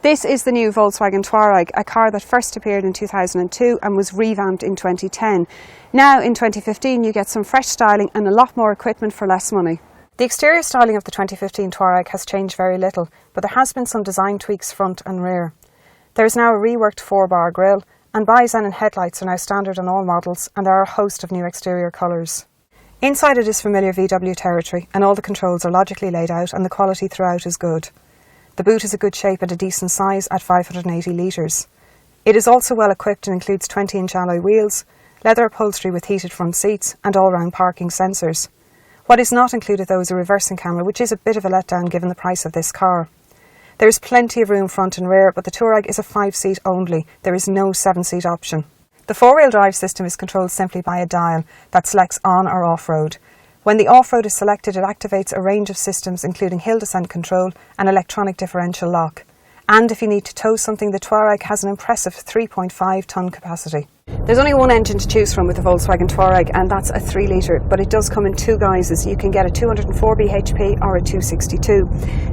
This is the new Volkswagen Touareg, a car that first appeared in 2002 and was revamped in 2010. Now in 2015 you get some fresh styling and a lot more equipment for less money. The exterior styling of the 2015 Touareg has changed very little, but there has been some design tweaks front and rear. There is now a reworked 4-bar grille, and bi-xenon headlights are now standard on all models, and there are a host of new exterior colours. Inside it is familiar VW territory, and all the controls are logically laid out and the quality throughout is good. The boot is a good shape and a decent size at 580 litres. It is also well equipped and includes 20-inch alloy wheels, leather upholstery with heated front seats and all-round parking sensors. What is not included though is a reversing camera, which is a bit of a letdown given the price of this car. There is plenty of room front and rear, but the Touareg is a 5-seat only. There is no 7-seat option. The 4-wheel drive system is controlled simply by a dial that selects on or off-road. When the off-road is selected, it activates a range of systems including hill descent control and electronic differential lock. And if you need to tow something, the Touareg has an impressive 3.5 tonne capacity. There's only one engine to choose from with the Volkswagen Touareg, and that's a 3 litre, but it does come in two guises. You can get a 204 bhp or a 262.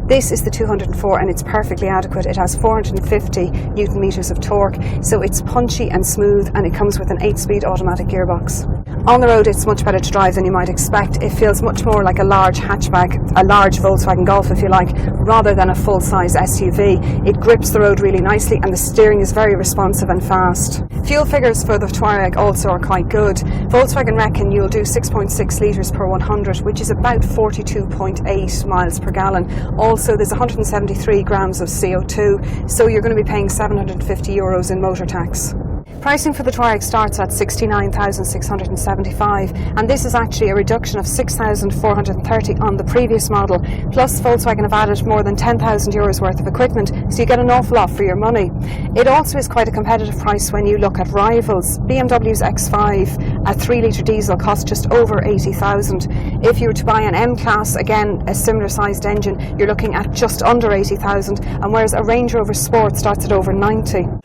This is the 204 and it's perfectly adequate. It has 450 newton meters of torque, so it's punchy and smooth, and it comes with an 8-speed automatic gearbox. On the road it's much better to drive than you might expect. It feels much more like a large hatchback, a large Volkswagen Golf if you like, rather than a full-size SUV. It grips the road really nicely and the steering is very responsive and fast. Fuel figures for the Touareg also are quite good. Volkswagen reckon you'll do 6.6 litres per 100, which is about 42.8 miles per gallon. Also there's 173 grams of CO2, so you're going to be paying €750 in motor tax. Pricing for the Touareg starts at €69,675, and this is actually a reduction of €6,430 on the previous model. Plus Volkswagen have added more than €10,000 worth of equipment, so you get an awful lot for your money. It also is quite a competitive price when you look at rivals. BMW's X5, a 3 litre diesel, costs just over €80,000. If you were to buy an M-Class, again a similar sized engine, you're looking at just under €80,000, and whereas a Range Rover Sport starts at over €90,000.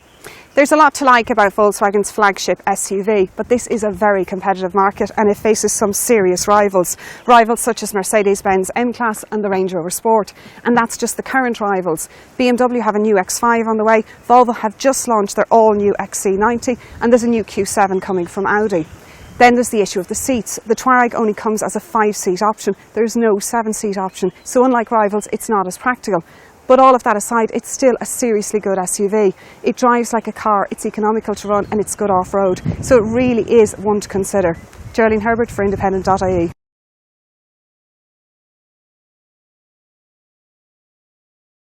There's a lot to like about Volkswagen's flagship SUV, but this is a very competitive market and it faces some serious rivals. Rivals such as Mercedes-Benz M-Class and the Range Rover Sport. And that's just the current rivals. BMW have a new X5 on the way, Volvo have just launched their all-new XC90, and there's a new Q7 coming from Audi. Then there's the issue of the seats. The Touareg only comes as a 5-seat option. There's no 7-seat option, so unlike rivals, it's not as practical. But all of that aside, it's still a seriously good SUV. It drives like a car, it's economical to run, and it's good off-road. So it really is one to consider. Geraldine Herbert for Independent.ie.